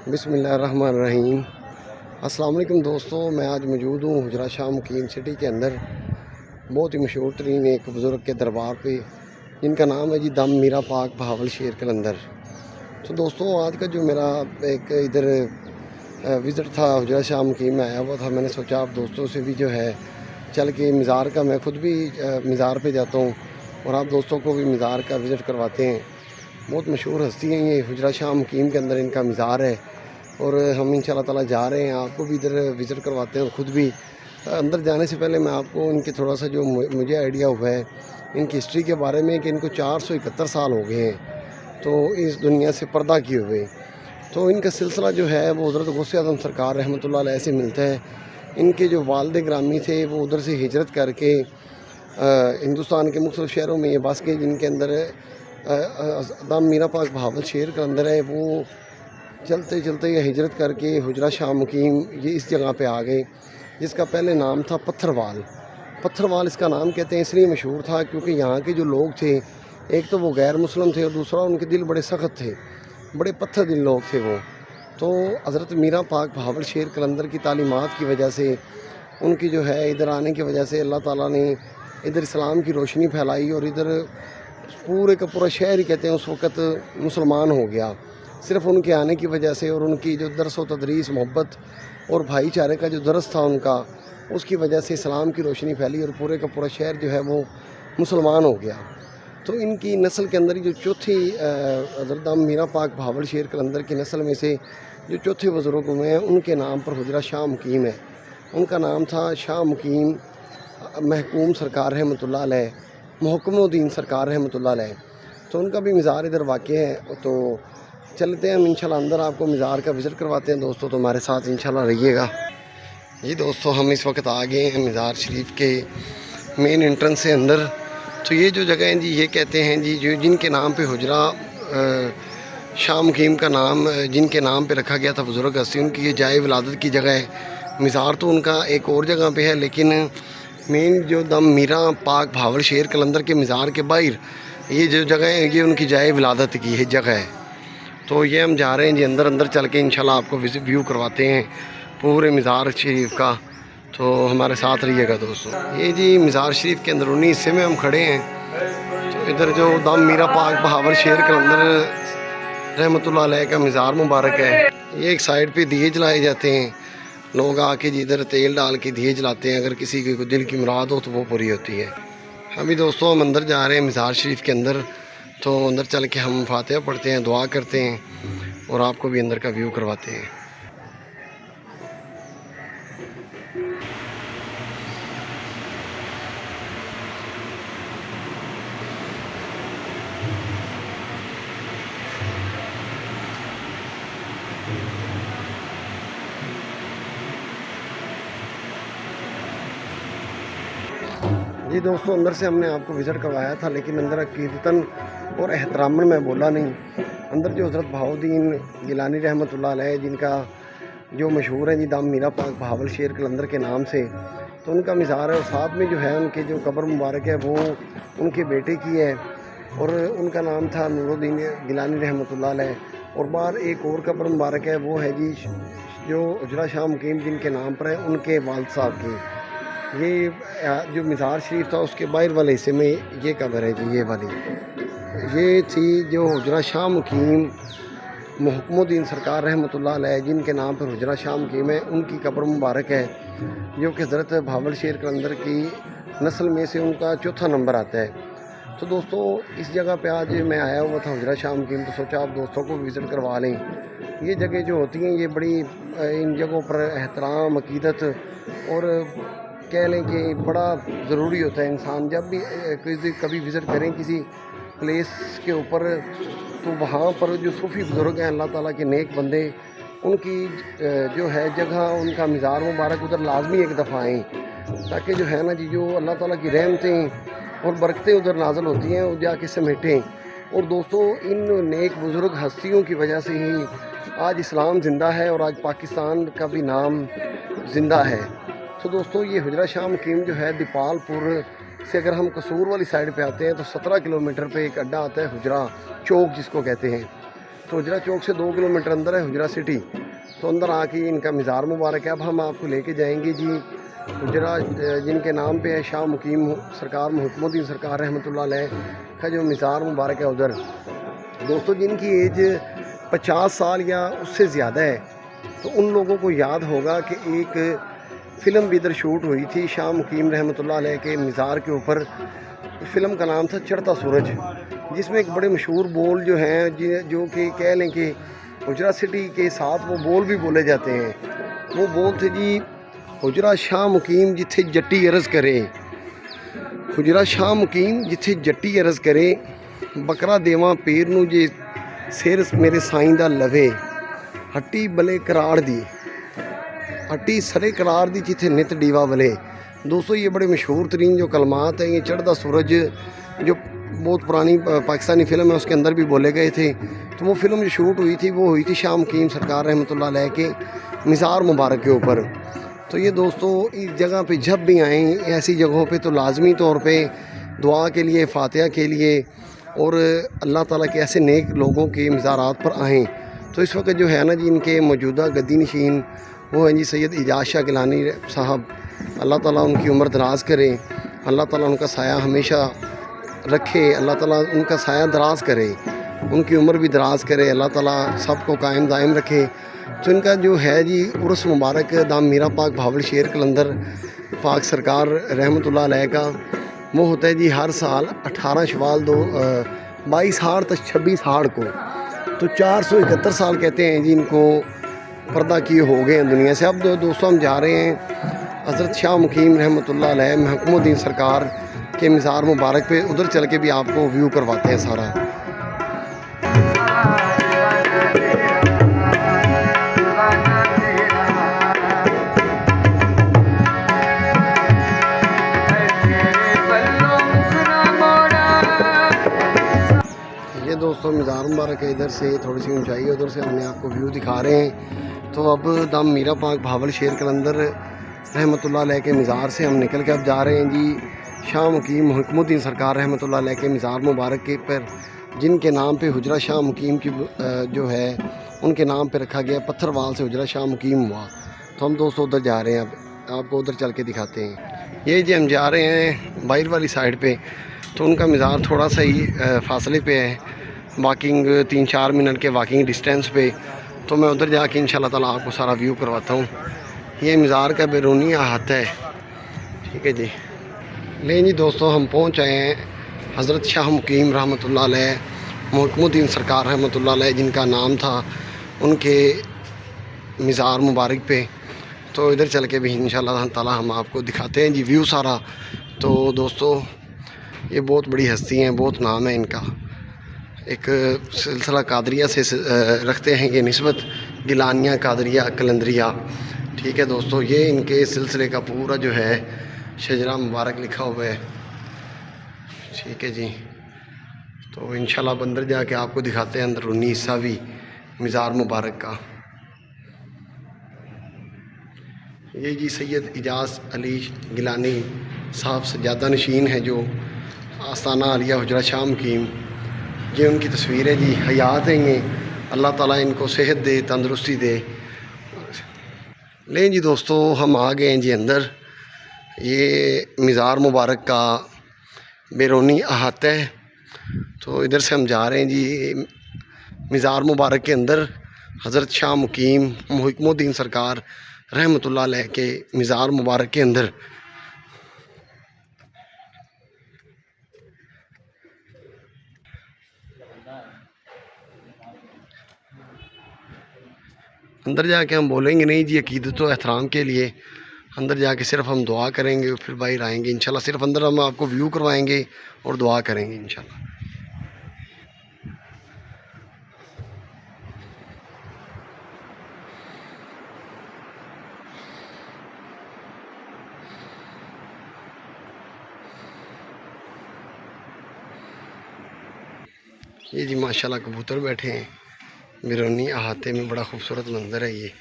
बिस्मिल्लाहिर्रहमानिर्रहीम। अस्सलाम वालेकुम दोस्तों, मैं आज मौजूद हूँ हुजरा शाह मुकीम सिटी के अंदर बहुत ही मशहूर तरीन एक बुज़ुर्ग के दरबार पे, जिनका नाम है जी दम मीरा पाक बहावल शेर कलंदर। तो दोस्तों, आज का जो मेरा एक इधर विज़िट था हुजरा शाह मुकीम में आया हुआ था। मैंने सोचा आप दोस्तों से भी जो है चल के मज़ार का, मैं ख़ुद भी मज़ार पे जाता हूँ और आप दोस्तों को भी मज़ार का विज़िट करवाते हैं। बहुत मशहूर हस्ती हैं ये, हुजरा शाह मुकीम के अंदर इनका मज़ार है और हम इंशाअल्लाह ताला जा रहे हैं, आपको भी इधर विज़िट करवाते हैं। और ख़ुद भी अंदर जाने से पहले मैं आपको इनके थोड़ा सा जो मुझे आइडिया हुआ है इनकी हिस्ट्री के बारे में कि इनको 471 साल हो गए हैं तो इस दुनिया से पर्दा किए हुए। तो इनका सिलसिला जो है वो हज़रत गौसे आज़म सरकार रहमतुल्लाह अलैह से मिलता है। इनके जो वालिद ग्रामी थे वो उधर से हिजरत करके हिंदुस्तान के मुख्तलिफ़ शहरों में ये बस गए, जिनके अंदर दम मीरा पाक बहावल शेर कलंदर है। वो चलते चलते ये हिजरत करके हुजरा शाह मुकीम ये इस जगह पे आ गए, जिसका पहले नाम था पत्थरवाल। पत्थरवाल इसका नाम कहते हैं इसलिए मशहूर था क्योंकि यहाँ के जो लोग थे, एक तो वो गैर मुस्लिम थे और दूसरा उनके दिल बड़े सख्त थे, बड़े पत्थर दिल लोग थे वो। तो हज़रत मीरा पाक बहावल शेर कलंदर की तालीमात की वजह से, उनकी जो है इधर आने की वजह से अल्लाह ताला ने इधर इस्लाम की रोशनी फैलाई और इधर पूरे का पूरा शहर ही कहते हैं उस वक़्त मुसलमान हो गया, सिर्फ़ उनके आने की वजह से। और उनकी जो दरस व तदरीस, मोहब्बत और भाईचारे का जो दरस था उनका, उसकी वजह से इस्लाम की रोशनी फैली और पूरे का पूरा शहर जो है वो मुसलमान हो गया। तो इनकी नस्ल के अंदर जो चौथी हज़रत दम मीरा पाक बहावल शेर कलंदर की नस्ल में से जो चौथे बुज़ुर्ग हुए हैं, उनके नाम पर हुजरा शाह मुकीम है। उनका नाम था शाह मुकीम महकूम सरकार रहमतुल्लाह अलैह, महकमुद्दीन सरकार रहमतुल्लाह अलैह। तो उनका भी मज़ार इधर वाक़ है। तो चलते हैं हम इंशाल्लाह अंदर, आपको मज़ार का विज़िट करवाते हैं दोस्तों, तो हमारे साथ इंशाल्लाह रहिएगा। जी दोस्तों, हम इस वक्त आ गए हैं मज़ार शरीफ के मेन एंट्रेंस से अंदर। तो ये जो जगह है जी, ये कहते हैं जी जो जिनके नाम पे हुजरा शाह मुकीम का नाम जिनके नाम पे रखा गया था बुज़ुर्ग हस्ती, उनकी ये जाए विलादत की जगह है। मज़ार तो उनका एक और जगह पे है, लेकिन मेन जो दम मीरा पाक बहावल शेर कलंदर के मज़ार के बाहर ये जो जगह है ये उनकी जाए विलादत की है जगह है। तो ये हम जा रहे हैं जी अंदर चल के इंशाल्लाह आपको व्यू करवाते हैं पूरे मज़ार शरीफ का। तो हमारे साथ रहिएगा दोस्तों। ये जी मज़ार शरीफ के अंदरूनी हिस्से में हम खड़े हैं। तो इधर जो दम मीरा पाक बहावल शेर कलंदर रहमतुल्लाह अलैह का मज़ार मुबारक है। ये एक साइड पे दिए जलाए जाते हैं, लोग आके जिधर तेल डाल के दिए जलाते हैं, अगर किसी की दिल की मुराद हो तो वो पूरी होती है। अभी दोस्तों हम अंदर जा रहे हैं मज़ार शरीफ के अंदर। तो अंदर चल के हम फातिहा पढ़ते हैं, दुआ करते हैं और आपको भी अंदर का व्यू करवाते हैं। जी दोस्तों, अंदर से हमने आपको विज़िट करवाया था, लेकिन अंदर अकीदतन और एहतरामन मैं बोला नहीं। अंदर जो हज़रत बहाउद्दीन गिलानी रहमतुल्लाह अलैह, जिनका जो मशहूर है जी दम मीरा पाक बहावल शेर कलंदर के नाम से, तो उनका मज़ार है। और साथ में जो है उनके जो कब्र मुबारक है वो उनके बेटे की है और उनका नाम था नूरुद्दीन गिलानी रहमतुल्लाह अलैह। और बाहर एक और कब्र मुबारक है, वो है जी जो हुजरा शाह मुकीम जिनके नाम पर है, उनके वालिद साहब की। ये जो मज़ार शरीफ था उसके बाहर वाले हिस्से में ये कब्र है जी, ये वाली। ये थी जो हुजरा शाह मुकीम महकमुद्दीन सरकार रहमतुल्लाह अलैह जिनके नाम पर हुजरा शाह मुकीम है, उनकी कब्र मुबारक है, जो कि हज़रत बहावल शेर कलंदर की नस्ल में से उनका चौथा नंबर आता है। तो दोस्तों, इस जगह पे आज मैं आया हुआ था हुजरा शाह मुकीम, तो सोचा आप दोस्तों को विज़िट करवा लें। ये जगह जो होती हैं ये बड़ी इन जगहों पर एहतराम, अकीदत और कह लें कि बड़ा ज़रूरी होता है। इंसान जब भी कभी विज़िट करें किसी प्लेस के ऊपर, तो वहाँ पर जो सूफ़ी बुज़ुर्ग हैं, अल्लाह ताला के नेक बंदे, उनकी जो है जगह, उनका मज़ार मुबारक उधर लाजमी एक दफ़ा आएँ, ताकि जो है ना जी जो अल्लाह ताला की रहमतें और बरकतें उधर नाज़िल होती हैं वो जाके समेटें। और दोस्तों, इन नेक बुज़ुर्ग हस्तियों की वजह से ही आज इस्लाम ज़िंदा है और आज पाकिस्तान का भी नाम ज़िंदा है। तो दोस्तों, ये हुजरा शाह मुकीम जो है दीपालपुर से अगर हम कसूर वाली साइड पे आते हैं तो 17 किलोमीटर पे एक अड्डा आता है हुजरा चौक जिसको कहते हैं। तो हुजरा चौक से 2 किलोमीटर अंदर है हुजरा सिटी। तो अंदर आके इनका मज़ार मुबारक है। अब हम आपको लेके जाएंगे जी हुजरा जिनके नाम पे है शाह मुकीम सरकार मुहिकमुद्दीन सरकार रहमतुल्लाह अलैह का जो मज़ार मुबारक है उधर। दोस्तों जिनकी एज 50 साल या उससे ज़्यादा है तो उन लोगों को याद होगा कि एक फ़िल्म भी इधर शूट हुई थी शाह मुकीम रहमतुल्लाह अलैह के मज़ार के ऊपर। फ़िल्म का नाम था चढ़ता सूरज, जिसमें एक बड़े मशहूर बोल जो हैं जो कि कह लें कि हुजरा सिटी के साथ वो बोल भी बोले जाते हैं। वो बोल थे जी हुजरा शाह मुकीम जिथे जट्टी अरज़ करे, हुजरा शाह मुकीम जिथे जट्टी अरज़ करे, बकरा देवां पीर नूं जे सिर मेरे साईं दा लवे, हट्टी बले कराड़ दी, हट्टी सरे करार दी जिथे नित डीवा बले। दोस्तों ये बड़े मशहूर तरीन जो कलमात हैं, ये चढ़ता सूरज जो बहुत पुरानी पाकिस्तानी फ़िल्म है उसके अंदर भी बोले गए थे। तो वो फ़िल्म जो शूट हुई थी वो हुई थी शाह मुकीम सरकार रहमतुल्लाह अलैह के मज़ार मुबारक के ऊपर। तो ये दोस्तों इस जगह पे जब भी आएँ ऐसी जगहों पे तो लाजमी तौर पे दुआ के लिए, फातिहा के लिए और अल्लाह ताला के ऐसे नेक लोगों के मज़ारात पर आएँ। तो इस वक्त जो है ना जी इनके मौजूदा गद्दी नशीन वो हैं जी सैयद इजाज़ शाह गिलानी साहब। अल्लाह ताला उनकी उम्र दराज करे, अल्लाह ताला उनका साया हमेशा रखे, अल्लाह ताला उनका साया दराज करे, उनकी उम्र भी दराज करे, अल्लाह ताला सबको कायम दायम रखे। तो इनका जो है जी उर्स मुबारक दाम मीरा पाक भावल शेर कलंदर पाक सरकार रहमतुल्लाह अलैह का वो होता है जी हर साल 18 शवाल 22 हाड़ तक 26 हाड़ को। तो 471 साल कहते हैं जी इनको पर्दा किए हो गए हैं दुनिया से। अब दोस्तों हम जा रहे हैं हज़रत शाह मुकीम रहमतुल्लाह अलैह मुहिकमुद्दीन सरकार के मज़ार मुबारक पे, उधर चल के भी आपको व्यू करवाते हैं सारा। ये दोस्तों मज़ार मुबारक है, इधर से थोड़ी सी ऊंचाई है, उधर से हमने आपको व्यू दिखा रहे हैं। तो अब दाम मीरा पाक भावल शेर कलंदर रहमतुल्लाह अलैह के मज़ार से हम निकल के अब जा रहे हैं जी शाह मुकीम मुहिकमुद्दीन सरकार रहमतुल्लाह अलैह के मज़ार मुबारक के पर, जिनके नाम पे हुजरा शाह मुकीम की जो है उनके नाम पे रखा गया, पत्थरवाल से हुजरा शाह मुकीम हुआ। तो हम दोस्तों उधर जा रहे हैं, अब आपको उधर चल के दिखाते हैं। ये जी हम जा रहे हैं बाहर वाली साइड पे, तो उनका मज़ार थोड़ा सा ही फासले पे है, वॉकिंग 3-4 मिनट के वॉकिंग डिस्टेंस पे। तो मैं उधर जाके इंशाल्लाह ताला आपको सारा व्यू करवाता हूँ। ये मज़ार का बैरूनी अहाता है, ठीक है जी। लें जी दोस्तों हम पहुँच आए हैं हज़रत शाह मुकीम रहमतुल्लाह अलैह मुहिकमुद्दीन सरकार रहमतुल्लाह अलैह जिनका नाम था उनके मज़ार मुबारक पे। तो इधर चल के भी इंशाल्लाह ताला हम आपको दिखाते हैं जी व्यू सारा। तो दोस्तों ये बहुत बड़ी हस्ती हैं, बहुत नाम है इनका, एक सिलसिला कादरिया से रखते हैं ये निस्बत, गिलानिया कादरिया कलंदरिया, ठीक है दोस्तों। ये इनके सिलसिले का पूरा जो है शजरा मुबारक लिखा हुआ है, ठीक है जी। तो इंशाल्लाह अंदर जाके आपको दिखाते हैं अंदरूनी हिस्सा भी मज़ार मुबारक का। ये जी सैयद इजाज़ अली गिलानी साहब सज्जादा नशीन है जो आस्ताना आलिया हुजरा शाह मुकीम, ये उनकी तस्वीर है जी, हयात हैं ये, अल्लाह ताला इनको सेहत दे, तंदरुस्ती दे। लें जी दोस्तों हम आ गए हैं जी अंदर। ये मज़ार मुबारक का बैरूनी अहाता है। तो इधर से हम जा रहे हैं जी मज़ार मुबारक के अंदर हज़रत शाह मुकीम मुहिकमुद्दीन सरकार रहमतुल्लाह अलैह के मज़ार मुबारक के अंदर। अंदर जाके हम बोलेंगे नहीं जी अकीदत व एहतराम के लिए, अंदर जाके सिर्फ हम दुआ करेंगे फिर बाहर आएंगे इंशाल्लाह। सिर्फ अंदर हम आपको व्यू करवाएंगे और दुआ करेंगे इंशाल्लाह। ये जी माशाल्लाह कबूतर बैठे हैं बैरूनी अहाते में, बड़ा खूबसूरत मंज़र है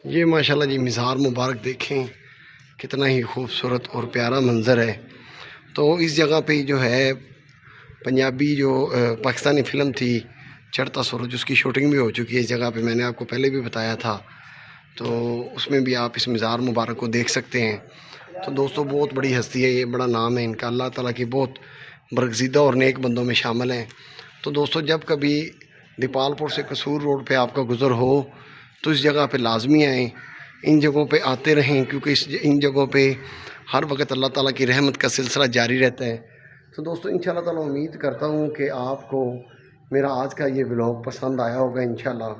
ये माशाल्लाह जी मज़ार मुबारक देखें कितना ही खूबसूरत और प्यारा मंज़र है। तो इस जगह पे जो है पंजाबी जो पाकिस्तानी फ़िल्म थी चढ़ता सूरज, उसकी शूटिंग भी हो चुकी है इस जगह पे, मैंने आपको पहले भी बताया था। तो उसमें भी आप इस मज़ार मुबारक को देख सकते हैं। तो दोस्तों बहुत बड़ी हस्ती है ये, बड़ा नाम है इनका, अल्लाह ताला की बहुत बरगज़ीदा और नेक बंदों में शामिल हैं। तो दोस्तों जब कभी दीपालपुर से कसूर रोड पे आपका गुज़र हो तो इस जगह पे लाजमी आएँ, इन जगहों पे आते रहें, क्योंकि इन जगहों पे हर वक्त अल्लाह ताला की रहमत का सिलसिला जारी रहता है। तो दोस्तों इंशाल्लाह ताला उम्मीद करता हूँ कि आपको मेरा आज का ये व्लॉग पसंद आया होगा इंशाल्लाह।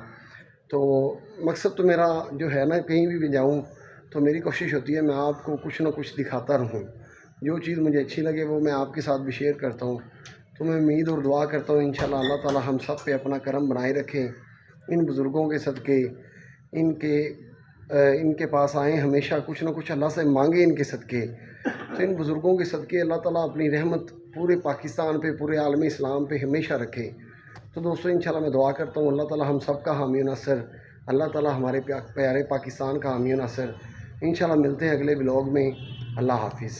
तो मकसद तो मेरा जो है ना, कहीं भी जाऊँ तो मेरी कोशिश होती है मैं आपको कुछ ना कुछ दिखाता रहूँ, जो चीज़ मुझे अच्छी लगे वो मैं आपके साथ भी शेयर करता हूँ। तो मैं उम्मीद और दुआ करता हूँ इंशाल्लाह अल्लाह ताला हम सब पे अपना करम बनाए रखे, इन बुज़ुर्गों के सदक़े इनके पास आएँ, हमेशा कुछ ना कुछ अल्लाह से मांगे इनके सदक़े। तो इन बुज़ुर्गों के सदक़े अल्लाह ताला अपनी रहमत पूरे पाकिस्तान पे, पूरे आलम इस्लाम पे हमेशा रखे। तो दोस्तों इंशाल्लाह मैं दुआ करता हूँ अल्लाह ताला हम सब का हामी नासर, अल्लाह ताला हमारे प्यारे पाकिस्तान का हामी नासर। इंशाल्लाह मिलते हैं अगले व्लॉग में। अल्लाह हाफिज़।